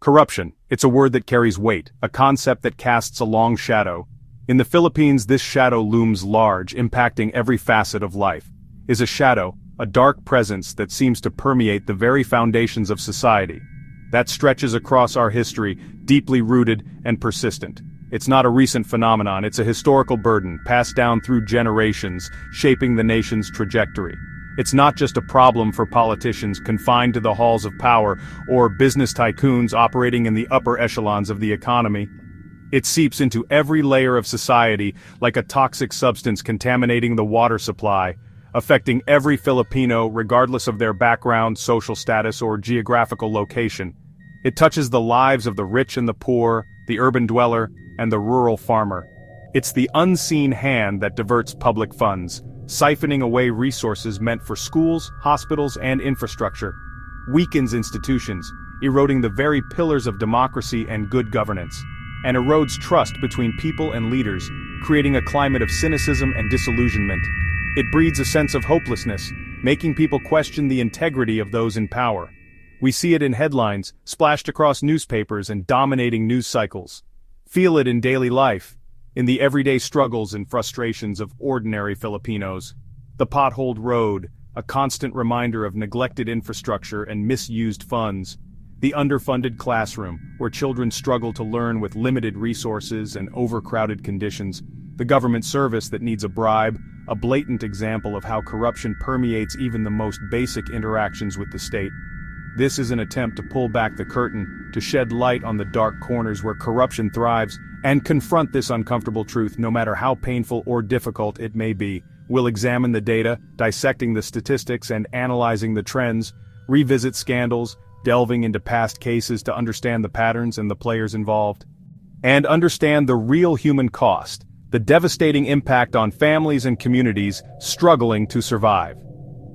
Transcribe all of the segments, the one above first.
Corruption. It's a word that carries weight, a concept that casts a long shadow. In the Philippines, this shadow looms large, impacting every facet of life. Is a shadow, a dark presence that seems to permeate the very foundations of society. That stretches across our history, deeply rooted and persistent. It's not a recent phenomenon, it's a historical burden, passed down through generations, shaping the nation's trajectory. It's not just a problem for politicians confined to the halls of power or business tycoons operating in the upper echelons of the economy. It seeps into every layer of society like a toxic substance contaminating the water supply, affecting every Filipino regardless of their background, social status, or geographical location. It touches the lives of the rich and the poor, the urban dweller, and the rural farmer. It's the unseen hand that diverts public funds, siphoning away resources meant for schools, hospitals, and infrastructure, weakens institutions, eroding the very pillars of democracy and good governance, and erodes trust between people and leaders, creating a climate of cynicism and disillusionment. It breeds a sense of hopelessness, making people question the integrity of those in power. We see it in headlines, splashed across newspapers and dominating news cycles. Feel it in daily life, in the everyday struggles and frustrations of ordinary Filipinos. The potholed road, a constant reminder of neglected infrastructure and misused funds. The underfunded classroom, where children struggle to learn with limited resources and overcrowded conditions. The government service that needs a bribe, a blatant example of how corruption permeates even the most basic interactions with the state. This is an attempt to pull back the curtain, to shed light on the dark corners where corruption thrives, and confront this uncomfortable truth no matter how painful or difficult it may be. We'll examine the data, dissecting the statistics and analyzing the trends, revisit scandals, delving into past cases to understand the patterns and the players involved, and understand the real human cost, the devastating impact on families and communities struggling to survive.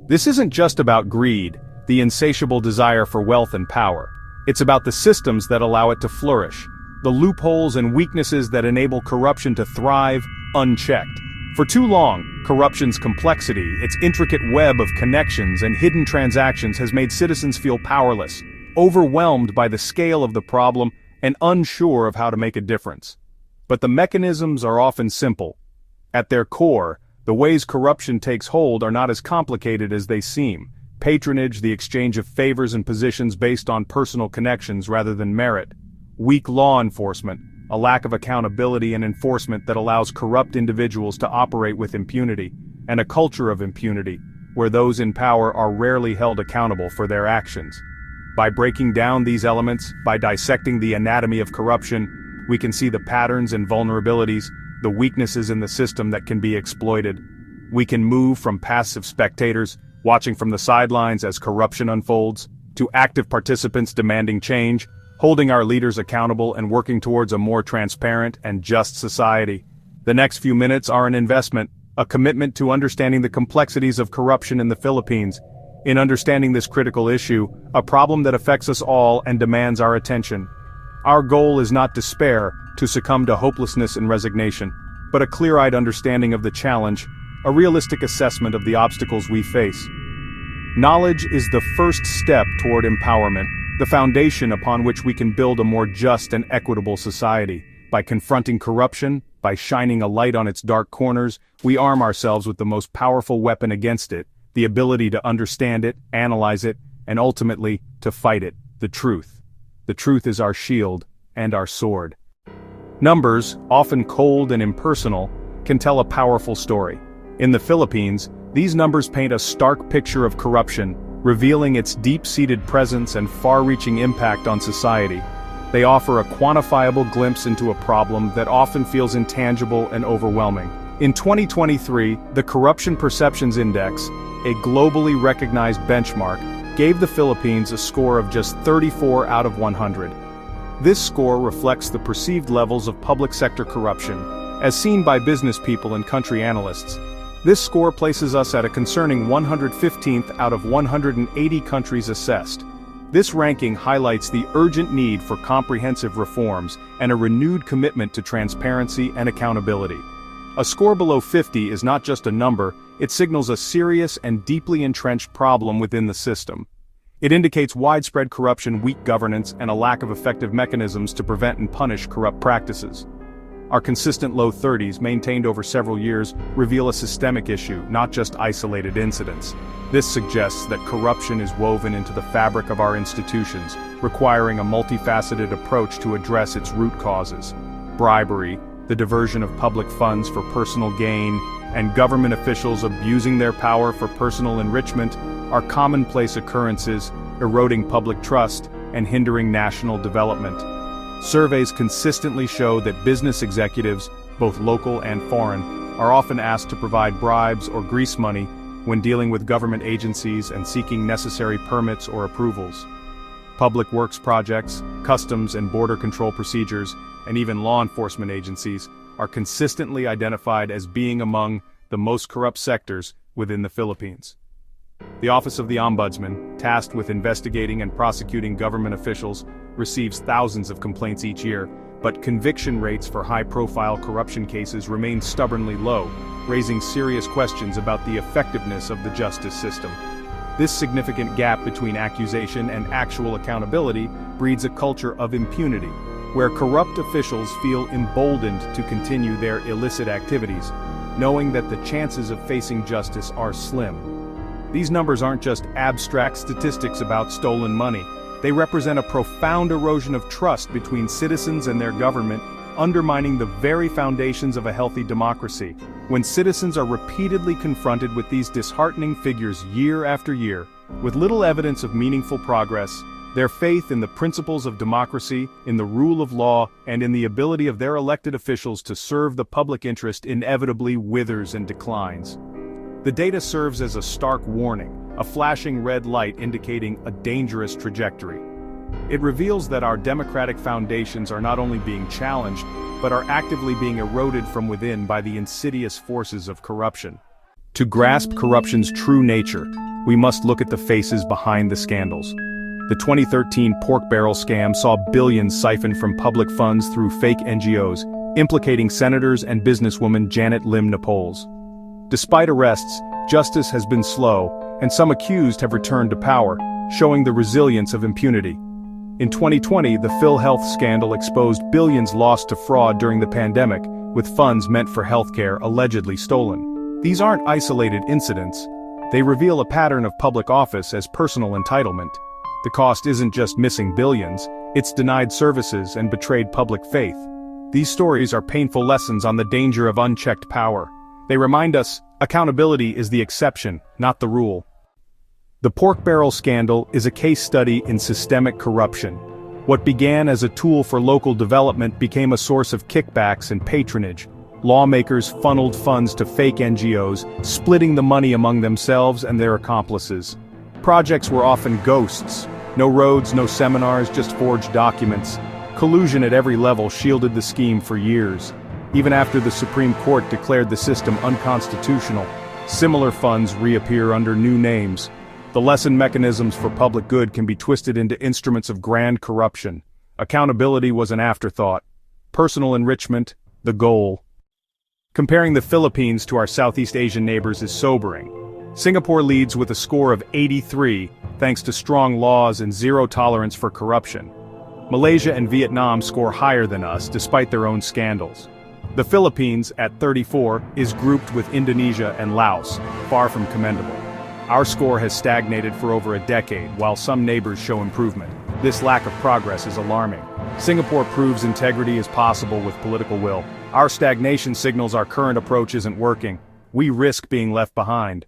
This isn't just about greed, the insatiable desire for wealth and power. It's about the systems that allow it to flourish, the loopholes and weaknesses that enable corruption to thrive unchecked. For too long, corruption's complexity, its intricate web of connections and hidden transactions has made citizens feel powerless, overwhelmed by the scale of the problem, and unsure of how to make a difference. But the mechanisms are often simple. At their core, the ways corruption takes hold are not as complicated as they seem. Patronage, the exchange of favors and positions based on personal connections rather than merit. Weak law enforcement, a lack of accountability and enforcement that allows corrupt individuals to operate with impunity, and a culture of impunity, where those in power are rarely held accountable for their actions. By breaking down these elements, by dissecting the anatomy of corruption, we can see the patterns and vulnerabilities, the weaknesses in the system that can be exploited. We can move from passive spectators, watching from the sidelines as corruption unfolds, to active participants demanding change, holding our leaders accountable and working towards a more transparent and just society. The next few minutes are an investment, a commitment to understanding the complexities of corruption in the Philippines. In understanding this critical issue, a problem that affects us all and demands our attention. Our goal is not despair, to succumb to hopelessness and resignation, but a clear-eyed understanding of the challenge, a realistic assessment of the obstacles we face. Knowledge is the first step toward empowerment, the foundation upon which we can build a more just and equitable society. By confronting corruption, by shining a light on its dark corners, we arm ourselves with the most powerful weapon against it, the ability to understand it, analyze it, and ultimately, to fight it, the truth. The truth is our shield and our sword. Numbers, often cold and impersonal, can tell a powerful story. In the Philippines, these numbers paint a stark picture of corruption, revealing its deep-seated presence and far-reaching impact on society. They offer a quantifiable glimpse into a problem that often feels intangible and overwhelming. In 2023, the Corruption Perceptions Index, a globally recognized benchmark, gave the Philippines a score of just 34 out of 100. This score reflects the perceived levels of public sector corruption, as seen by business people and country analysts. This score places us at a concerning 115th out of 180 countries assessed. This ranking highlights the urgent need for comprehensive reforms and a renewed commitment to transparency and accountability. A score below 50 is not just a number, it signals a serious and deeply entrenched problem within the system. It indicates widespread corruption, weak governance, and a lack of effective mechanisms to prevent and punish corrupt practices. Our consistent low 30s, maintained over several years, reveal a systemic issue, not just isolated incidents. This suggests that corruption is woven into the fabric of our institutions, requiring a multifaceted approach to address its root causes. Bribery, the diversion of public funds for personal gain, and government officials abusing their power for personal enrichment are commonplace occurrences, eroding public trust and hindering national development. Surveys consistently show that business executives, both local and foreign, are often asked to provide bribes or grease money when dealing with government agencies and seeking necessary permits or approvals. Public works projects, customs and border control procedures, and even law enforcement agencies are consistently identified as being among the most corrupt sectors within the Philippines. The Office of the Ombudsman, tasked with investigating and prosecuting government officials, receives thousands of complaints each year, but conviction rates for high-profile corruption cases remain stubbornly low, raising serious questions about the effectiveness of the justice system. This significant gap between accusation and actual accountability breeds a culture of impunity, where corrupt officials feel emboldened to continue their illicit activities, knowing that the chances of facing justice are slim. These numbers aren't just abstract statistics about stolen money. They represent a profound erosion of trust between citizens and their government, undermining the very foundations of a healthy democracy. When citizens are repeatedly confronted with these disheartening figures year after year, with little evidence of meaningful progress, their faith in the principles of democracy, in the rule of law, and in the ability of their elected officials to serve the public interest inevitably withers and declines. The data serves as a stark warning, a flashing red light indicating a dangerous trajectory. It reveals that our democratic foundations are not only being challenged, but are actively being eroded from within by the insidious forces of corruption. To grasp corruption's true nature, we must look at the faces behind the scandals. The 2013 pork barrel scam saw billions siphoned from public funds through fake NGOs, implicating senators and businesswoman Janet Lim Napoles. Despite arrests, justice has been slow, and some accused have returned to power, showing the resilience of impunity. In 2020, the PhilHealth scandal exposed billions lost to fraud during the pandemic, with funds meant for healthcare allegedly stolen. These aren't isolated incidents. They reveal a pattern of public office as personal entitlement. The cost isn't just missing billions, it's denied services and betrayed public faith. These stories are painful lessons on the danger of unchecked power. They remind us, accountability is the exception, not the rule. The pork barrel scandal is a case study in systemic corruption. What began as a tool for local development became a source of kickbacks and patronage. Lawmakers funneled funds to fake NGOs, splitting the money among themselves and their accomplices. Projects were often ghosts. No roads, no seminars, just forged documents. Collusion at every level shielded the scheme for years. Even after the Supreme Court declared the system unconstitutional, similar funds reappear under new names. The lesson mechanisms for public good can be twisted into instruments of grand corruption. Accountability was an afterthought. Personal enrichment, the goal. Comparing the Philippines to our Southeast Asian neighbors is sobering. Singapore leads with a score of 83, thanks to strong laws and zero tolerance for corruption. Malaysia and Vietnam score higher than us, despite their own scandals. The Philippines, at 34, is grouped with Indonesia and Laos, far from commendable. Our score has stagnated for over a decade, while some neighbors show improvement. This lack of progress is alarming. Singapore proves integrity is possible with political will. Our stagnation signals our current approach isn't working. We risk being left behind.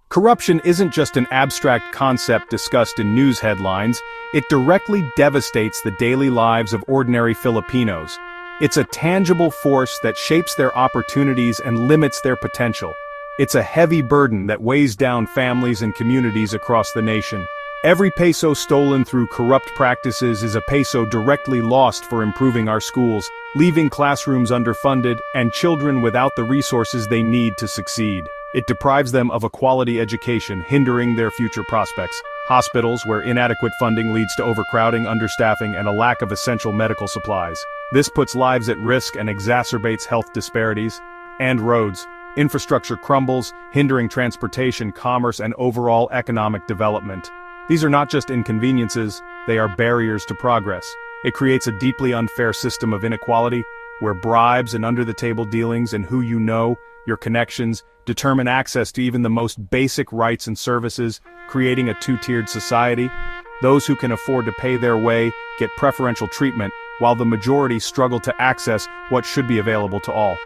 Corruption isn't just an abstract concept discussed in news headlines, it directly devastates the daily lives of ordinary Filipinos. It's a tangible force that shapes their opportunities and limits their potential. It's a heavy burden that weighs down families and communities across the nation. Every peso stolen through corrupt practices is a peso directly lost for improving our schools, leaving classrooms underfunded and children without the resources they need to succeed. It deprives them of a quality education, hindering their future prospects. Hospitals, where inadequate funding leads to overcrowding, understaffing, and a lack of essential medical supplies. This puts lives at risk and exacerbates health disparities. And roads. Infrastructure crumbles, hindering transportation, commerce, and overall economic development. These are not just inconveniences, they are barriers to progress. It creates a deeply unfair system of inequality, where bribes and under-the-table dealings and who you know, your connections, determine access to even the most basic rights and services, creating a two-tiered society. Those who can afford to pay their way get preferential treatment, while the majority struggle to access what should be available to all.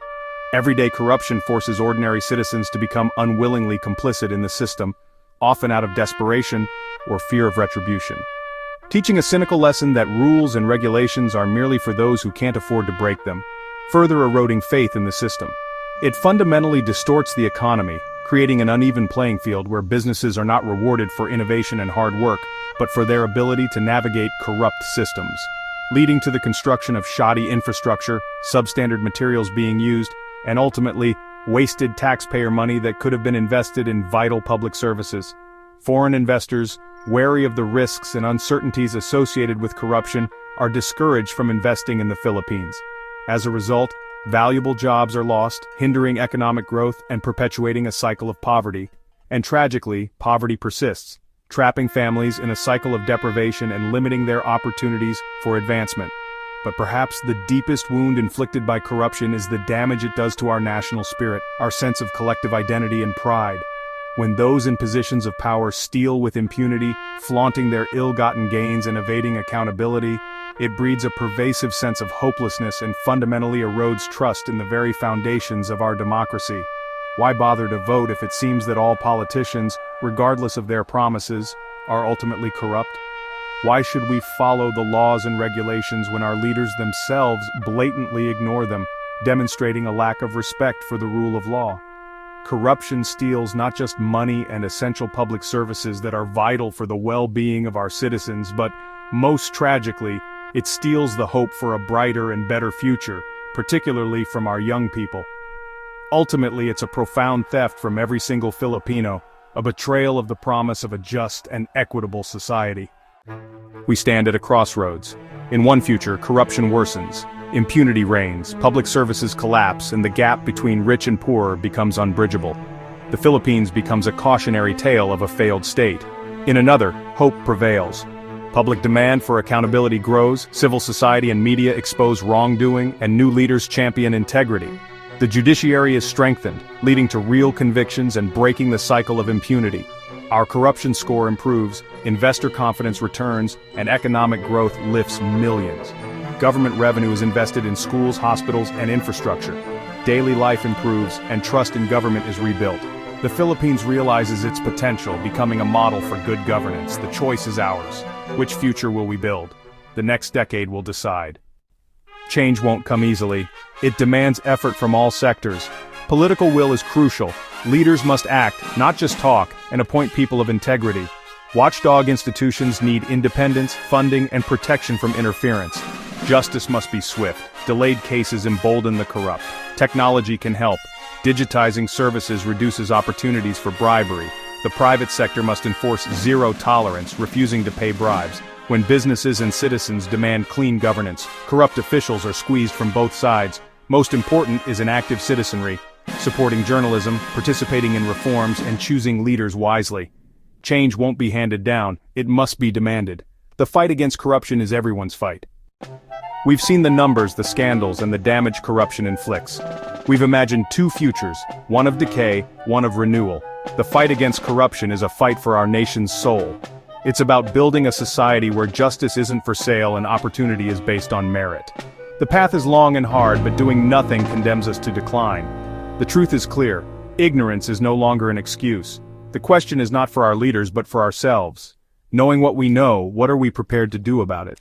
Everyday corruption forces ordinary citizens to become unwillingly complicit in the system, often out of desperation or fear of retribution. Teaching a cynical lesson that rules and regulations are merely for those who can't afford to break them, further eroding faith in the system. It fundamentally distorts the economy, creating an uneven playing field where businesses are not rewarded for innovation and hard work, but for their ability to navigate corrupt systems, leading to the construction of shoddy infrastructure, substandard materials being used, and ultimately, wasted taxpayer money that could have been invested in vital public services. Foreign investors, wary of the risks and uncertainties associated with corruption, are discouraged from investing in the Philippines. As a result, valuable jobs are lost, hindering economic growth and perpetuating a cycle of poverty. And tragically, poverty persists, trapping families in a cycle of deprivation and limiting their opportunities for advancement. But perhaps the deepest wound inflicted by corruption is the damage it does to our national spirit, our sense of collective identity and pride. When those in positions of power steal with impunity, flaunting their ill-gotten gains and evading accountability, it breeds a pervasive sense of hopelessness and fundamentally erodes trust in the very foundations of our democracy. Why bother to vote if it seems that all politicians, regardless of their promises, are ultimately corrupt? Why should we follow the laws and regulations when our leaders themselves blatantly ignore them, demonstrating a lack of respect for the rule of law? Corruption steals not just money and essential public services that are vital for the well-being of our citizens, but, most tragically, it steals the hope for a brighter and better future, particularly from our young people. Ultimately, it's a profound theft from every single Filipino, a betrayal of the promise of a just and equitable society. We stand at a crossroads. In one future, corruption worsens, impunity reigns, public services collapse, and the gap between rich and poor becomes unbridgeable. The Philippines becomes a cautionary tale of a failed state. In another, hope prevails. Public demand for accountability grows, civil society and media expose wrongdoing, and new leaders champion integrity. The judiciary is strengthened, leading to real convictions and breaking the cycle of impunity. Our corruption score improves, investor confidence returns, and economic growth lifts millions. Government revenue is invested in schools, hospitals, and infrastructure. Daily life improves, and trust in government is rebuilt. The Philippines realizes its potential, becoming a model for good governance. The choice is ours. Which future will we build? The next decade will decide. Change won't come easily. It demands effort from all sectors. Political will is crucial. Leaders must act, not just talk, and appoint people of integrity. Watchdog institutions need independence, funding, and protection from interference. Justice must be swift. Delayed cases embolden the corrupt. Technology can help. Digitizing services reduces opportunities for bribery. The private sector must enforce zero tolerance, refusing to pay bribes. When businesses and citizens demand clean governance, corrupt officials are squeezed from both sides. Most important is an active citizenry, supporting journalism, participating in reforms, and choosing leaders wisely. Change won't be handed down, it must be demanded. The fight against corruption is everyone's fight. We've seen the numbers, the scandals, and the damage corruption inflicts. We've imagined two futures, one of decay, one of renewal. The fight against corruption is a fight for our nation's soul. It's about building a society where justice isn't for sale and opportunity is based on merit. The path is long and hard, but doing nothing condemns us to decline. The truth is clear. Ignorance is no longer an excuse. The question is not for our leaders but for ourselves. Knowing what we know, what are we prepared to do about it?